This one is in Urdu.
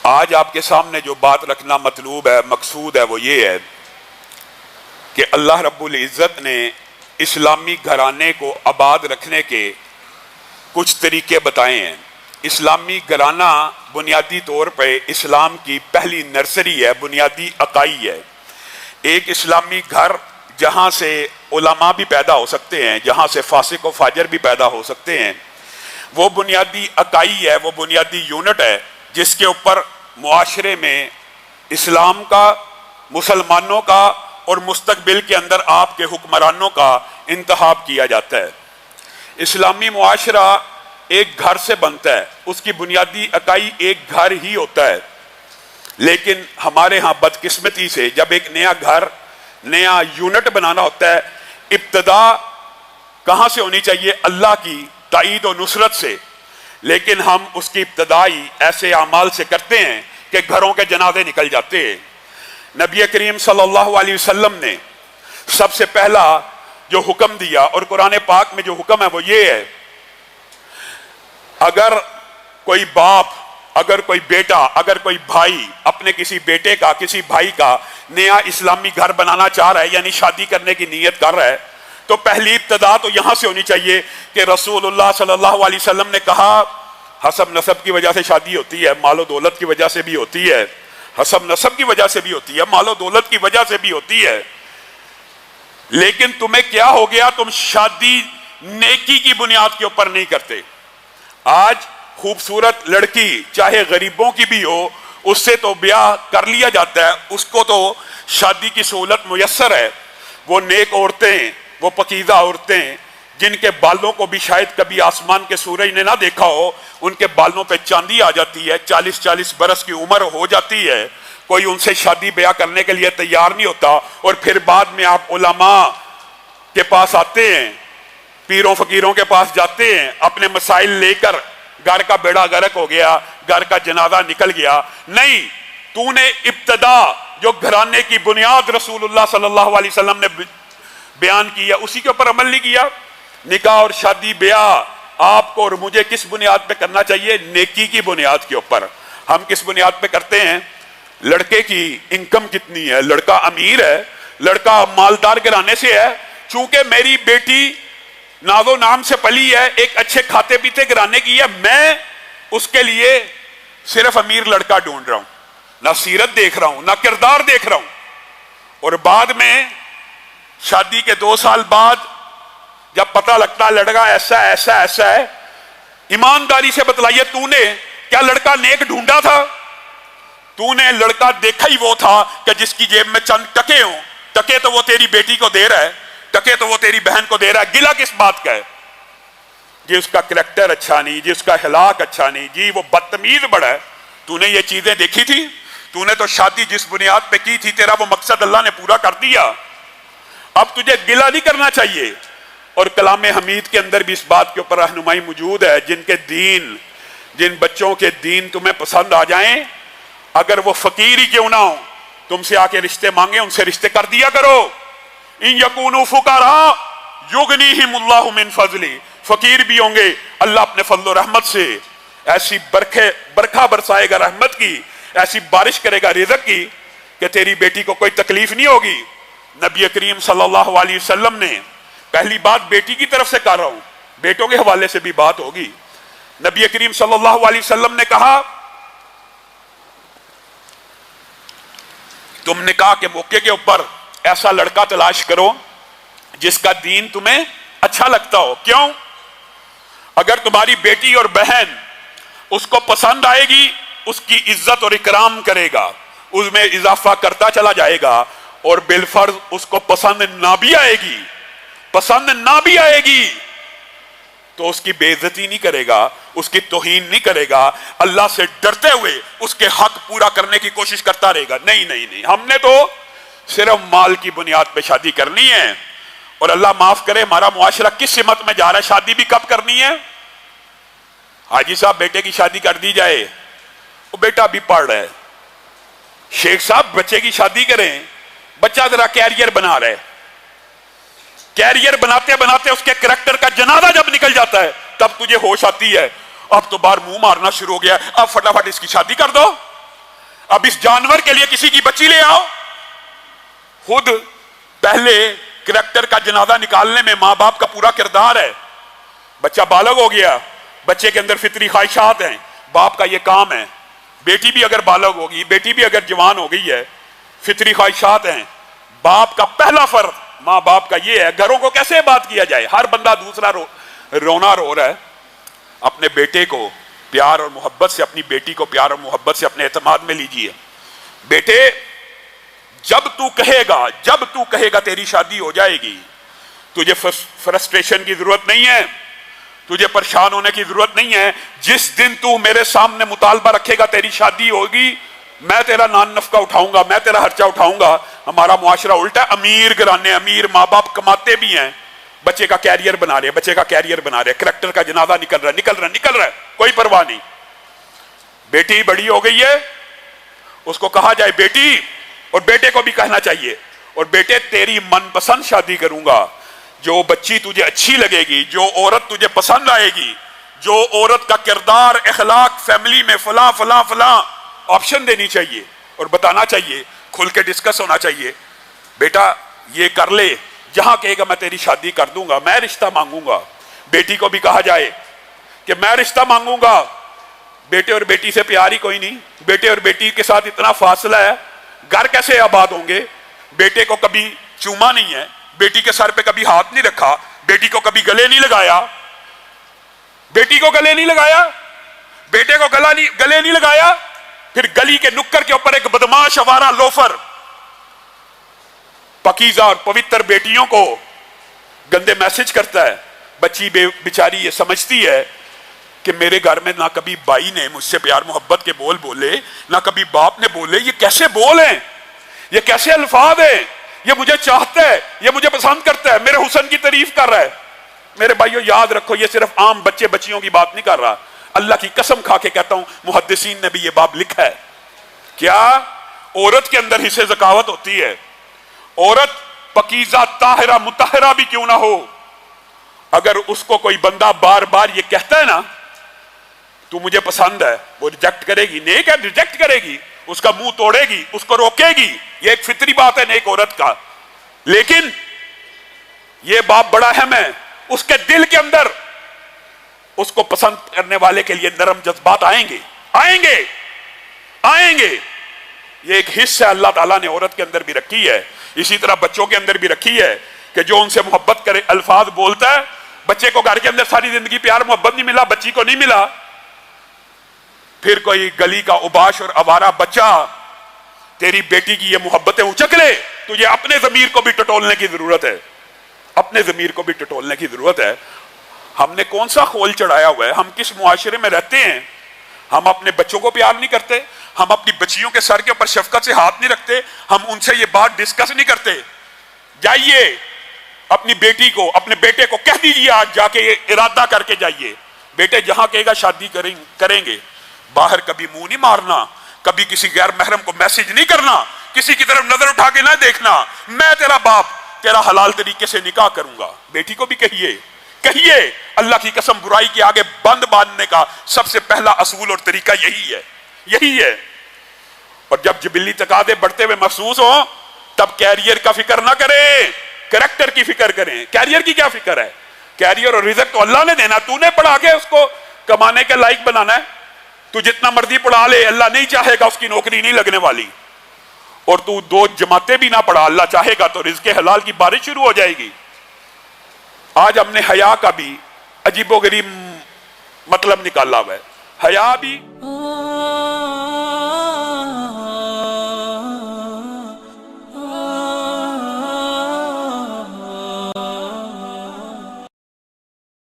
آج آپ کے سامنے جو بات رکھنا مطلوب ہے، مقصود ہے، وہ یہ ہے کہ اللہ رب العزت نے اسلامی گھرانے کو آباد رکھنے کے کچھ طریقے بتائے ہیں۔ اسلامی گھرانہ بنیادی طور پہ اسلام کی پہلی نرسری ہے، بنیادی اکائی ہے۔ ایک اسلامی گھر جہاں سے علماء بھی پیدا ہو سکتے ہیں، جہاں سے فاسق و فاجر بھی پیدا ہو سکتے ہیں، وہ بنیادی اکائی ہے، وہ بنیادی یونٹ ہے جس کے اوپر معاشرے میں اسلام کا، مسلمانوں کا اور مستقبل کے اندر آپ کے حکمرانوں کا انتخاب کیا جاتا ہے۔ اسلامی معاشرہ ایک گھر سے بنتا ہے، اس کی بنیادی اکائی ایک گھر ہی ہوتا ہے، لیکن ہمارے ہاں بدقسمتی سے جب ایک نیا گھر، نیا یونٹ بنانا ہوتا ہے، ابتدا کہاں سے ہونی چاہیے؟ اللہ کی تائید و نصرت سے، لیکن ہم اس کی ابتدائی ایسے اعمال سے کرتے ہیں کہ گھروں کے جنازے نکل جاتے ہیں۔ نبی کریم صلی اللہ علیہ وسلم نے سب سے پہلا جو حکم دیا، اور قرآن پاک میں جو حکم ہے وہ یہ ہے، اگر کوئی باپ، اگر کوئی بیٹا، اگر کوئی بھائی اپنے کسی بیٹے کا، کسی بھائی کا نیا اسلامی گھر بنانا چاہ رہا ہے، یعنی شادی کرنے کی نیت کر رہا ہے، تو پہلی ابتدا تو یہاں سے ہونی چاہیے کہ رسول اللہ صلی اللہ علیہ وسلم نے کہا حسب نسب کی وجہ سے شادی ہوتی ہے، مال و دولت کی وجہ سے بھی ہوتی ہے، حسب نسب کی وجہ سے بھی ہوتی ہے، مال و دولت کی وجہ سے بھی ہوتی ہے، لیکن تمہیں کیا ہو گیا؟ تم شادی نیکی کی بنیاد کے اوپر نہیں کرتے۔ آج خوبصورت لڑکی چاہے غریبوں کی بھی ہو، اس سے تو بیاہ کر لیا جاتا ہے، اس کو تو شادی کی سہولت میسر ہے۔ وہ نیک عورتیں، وہ پاکیزہ عورتیں جن کے بالوں کو بھی شاید کبھی آسمان کے سورج نے نہ دیکھا ہو، ان کے بالوں پہ چاندی آ جاتی ہے، 40 برس کی عمر ہو جاتی ہے، کوئی ان سے شادی بیاہ کرنے کے لیے تیار نہیں ہوتا، اور پھر بعد میں آپ علماء کے پاس آتے ہیں، پیروں فقیروں کے پاس جاتے ہیں، اپنے مسائل لے کر گھر کا بیڑا غرق ہو گیا، گھر کا جنازہ نکل گیا۔ نہیں، تو نے ابتدا جو گھرانے کی بنیاد رسول اللہ صلی اللہ علیہ وسلم نے بیان کیا، اسی کے اوپر عمل نہیں کیا۔ نکاح اور شادی بیاہ آپ کو اور مجھے کس بنیاد پہ کرنا چاہیے؟ نیکی کی بنیاد کے اوپر۔ ہم کس بنیاد پہ کرتے ہیں؟ لڑکے کی انکم کتنی ہے؟ لڑکا امیر ہے، لڑکا مالدار گھرانے سے ہے، چونکہ میری بیٹی ناز و نام سے پلی ہے، ایک اچھے کھاتے پیتے گھرانے کی ہے، میں اس کے لیے صرف امیر لڑکا ڈھونڈ رہا ہوں، نہ سیرت دیکھ رہا ہوں، نہ کردار دیکھ رہا ہوں۔ اور بعد میں شادی کے 2 سال بعد جب پتہ لگتا لڑکا ایسا ایسا ایسا ہے، ایمانداری سے بتلائیے، تو نے کیا لڑکا نیک ڈھونڈا تھا؟ تو نے لڑکا دیکھا ہی وہ تھا کہ جس کی جیب میں چند ٹکے ہوں، ٹکے تو وہ تیری بیٹی کو دے رہا ہے، ٹکے تو وہ تیری بہن کو دے رہا ہے، گلا کس بات کا ہے؟ جی اس کا کریکٹر اچھا نہیں، جی اس کا اخلاق اچھا نہیں، جی وہ بدتمیز بڑا ہے۔ تو نے یہ چیزیں دیکھی تھی؟ تو نے تو شادی جس بنیاد پہ کی تھی، تیرا وہ مقصد اللہ نے پورا کر دیا، اب تجھے گلا نہیں کرنا چاہیے۔ اور کلام حمید کے اندر بھی اس بات کے اوپر رہنمائی موجود ہے، جن بچوں کے دین تمہیں پسند آ جائیں، اگر وہ فقیر ہی کیوں نہ ہو، تم سے آ کے رشتے مانگے، ان سے رشتے کر دیا کرو۔ ان یکونوا فقراء یغنیہم اللہ من فضلہ، فقیر بھی ہوں گے، اللہ اپنے فضل و رحمت سے ایسی برکھا برسائے گا رحمت کی، ایسی بارش کرے گا رزق کی کہ تیری بیٹی کو کوئی تکلیف نہیں ہوگی۔ نبی کریم صلی اللہ علیہ وسلم نے، پہلی بات بیٹی کی طرف سے کر رہا ہوں، بیٹوں کے حوالے سے بھی بات ہوگی، نبی کریم صلی اللہ علیہ وسلم نے کہا تم نکاح کے موقع کے اوپر ایسا لڑکا تلاش کرو جس کا دین تمہیں اچھا لگتا ہو۔ کیوں؟ اگر تمہاری بیٹی اور بہن اس کو پسند آئے گی، اس کی عزت اور اکرام کرے گا، اس میں اضافہ کرتا چلا جائے گا، اور بالفرض اس کو پسند نہ بھی آئے گی تو اس کی بے عزتی نہیں کرے گا، اس کی توہین نہیں کرے گا، اللہ سے ڈرتے ہوئے اس کے حق پورا کرنے کی کوشش کرتا رہے گا۔ نہیں، ہم نے تو صرف مال کی بنیاد پہ شادی کرنی ہے، اور اللہ معاف کرے ہمارا معاشرہ کس سمت میں جا رہا ہے۔ شادی بھی کب کرنی ہے؟ حاجی صاحب بیٹے کی شادی کر دی جائے، وہ بیٹا بھی پڑھ رہا ہے، شیخ صاحب بچے کی شادی کریں، بچہ ذرا کیریئر بنا رہا ہے، کیریئر بناتے بناتے اس کے کریکٹر کا جنازہ جب نکل جاتا ہے تب تجھے ہوش آتی ہے، اب تو باہر منہ مارنا شروع ہو گیا، اب فٹافٹ اس کی شادی کر دو۔ اب اس جانور کے لیے کسی کی بچی لے آؤ. خود پہلے کریکٹر کا جنازہ نکالنے میں ماں باپ کا پورا کردار ہے. بچہ بالغ ہو گیا, بچے کے اندر فطری خواہشات ہیں, باپ کا یہ کام ہے. بیٹی بھی اگر بالغ ہوگی, بیٹی بھی اگر جوان ہو گئی ہے, فطری خواہشات ہیں, باپ کا پہلا فرض ماں باپ کا یہ ہے گھروں کو کیسے بات کیا جائے. ہر بندہ دوسرا رونا رو رہا ہے. اپنے بیٹے کو پیار اور محبت سے, اپنی بیٹی کو پیار اور محبت سے اپنے اعتماد میں لیجئے. بیٹے جب تو کہے گا تیری شادی ہو جائے گی, تجھے فرسٹریشن کی ضرورت نہیں ہے, تجھے پریشان ہونے کی ضرورت نہیں ہے. جس دن تو میرے سامنے مطالبہ رکھے گا تیری شادی ہوگی, میں تیرا نان نفقہ اٹھاؤں گا, میں تیرا خرچہ اٹھاؤں گا. ہمارا معاشرہ الٹا ہے, امیر گھرانے, امیر ماں باپ کماتے بھی ہیں, بچے کا کیریئر بنا رہے, کریکٹر کا جنازہ نکل رہا ہے, کوئی پرواہ نہیں. بیٹی بڑی ہو گئی ہے, اس کو کہا جائے بیٹی, اور بیٹے کو بھی کہنا چاہیے, اور بیٹے تیری من پسند شادی کروں گا, جو بچی تجھے اچھی لگے گی, جو عورت تجھے پسند آئے گی, جو عورت کا کردار اخلاق فیملی میں فلاں فلاں فلاں آپشن دینی چاہیے اور بتانا چاہیے, کھل کے ڈسکس ہونا چاہیے. بیٹا یہ کر لے, جہاں کہے گا میں تیری شادی کر دوں گا, میں رشتہ مانگوں گا. بیٹی کو بھی کہا جائے کہ میں رشتہ مانگوں گا. بیٹے اور بیٹی سے پیار ہی کوئی نہیں, بیٹے اور بیٹی کے ساتھ اتنا فاصلہ ہے, گھر کیسے آباد ہوں گے. بیٹے کو کبھی چوما نہیں ہے, بیٹی کے سر پہ کبھی ہاتھ نہیں رکھا, بیٹی کو کبھی گلے نہیں لگایا, بیٹے کو گلے نہیں لگایا. پھر گلی کے نکر کے اوپر ایک بدماش آوارہ لوفر پاکیزہ اور پوتر بیٹیوں کو گندے میسج کرتا ہے. بچی بیچاری یہ سمجھتی ہے کہ میرے گھر میں نہ کبھی بھائی نے مجھ سے پیار محبت کے بول بولے, نہ کبھی باپ نے بولے. یہ کیسے بول ہیں, یہ کیسے الفاظ ہیں, یہ مجھے چاہتا ہے, یہ مجھے پسند کرتا ہے, میرے حسن کی تعریف کر رہا ہے. میرے بھائیو یاد رکھو, یہ صرف عام بچے بچیوں کی بات نہیں کر رہا. اللہ کی قسم کھا کے کہتا ہوں, محدثین نے بھی یہ باب لکھا ہے. کیا عورت کے اندر حصے ذکاوت ہوتی ہے. عورت پاکیزہ طاہرہ مطہرہ بھی کیوں نہ ہو, اگر اس کو کوئی بندہ بار بار یہ کہتا ہے نا تو مجھے پسند ہے, وہ ریجیکٹ کرے گی. نیک ہے, ریجیکٹ کرے گی, اس کا منہ توڑے گی, اس کو روکے گی. یہ ایک فطری بات ہے نیک عورت کا. لیکن یہ باپ بڑا اہم ہے, اس کے دل کے اندر اس کو پسند کرنے والے کے لیے نرم جذبات آئیں گے. یہ ایک حصہ اللہ تعالیٰ نے عورت کے اندر بھی رکھی ہے, اسی طرح بچوں کے اندر بھی رکھی ہے کہ جو ان سے محبت کرے, الفاظ بولتا ہے. بچے کو گھر کے اندر ساری زندگی پیار محبت نہیں ملا, بچی کو نہیں ملا, پھر کوئی گلی کا اوباش اور آوارہ بچہ تیری بیٹی کی یہ محبتیں اچک لے, تجھے اپنے ضمیر کو بھی ٹٹولنے کی ضرورت ہے. ہم نے کون سا خول چڑھایا ہوا ہے, ہم کس معاشرے میں رہتے ہیں. ہم اپنے بچوں کو پیار نہیں کرتے, ہم اپنی بچیوں کے سر کے اوپر شفقت سے ہاتھ نہیں رکھتے, ہم ان سے یہ بات ڈسکس نہیں کرتے. جائیے اپنی بیٹی کو, اپنے بیٹے کو کہہ دیجیے, آج جا کے ارادہ کر کے جائیے, بیٹے جہاں کہے گا شادی کریں گے, باہر کبھی منہ نہیں مارنا, کبھی کسی غیر محرم کو میسج نہیں کرنا, کسی کی طرف نظر اٹھا کے نہ دیکھنا, میں تیرا باپ تیرا حلال طریقے سے نکاح کروں گا. بیٹی کو بھی کہیے, اللہ کی قسم برائی کے آگے بند باندھنے کا سب سے پہلا اصول اور طریقہ یہی ہے. اور جب جبلی تقاضے بڑھتے ہوئے محسوس ہوں تب کیریئر کا فکر نہ کریں, کریکٹر کی فکر کریں. کیریئر کی کیا فکر ہے, کیریئر اور رزق تو اللہ نے دینا, تو نے پڑھا کے اس کو کمانے کے لائق بنانا ہے. تو جتنا مرضی پڑھا لے, اللہ نہیں چاہے گا اس کی نوکری نہیں لگنے والی. اور تو 2 جماعتیں بھی نہ پڑھا, اللہ چاہے گا تو رزق حلال کی بارش شروع ہو جائے گی. آج ہم نے حیا کا بھی عجیب و غریب مطلب نکالا ہوا ہے. حیا بھی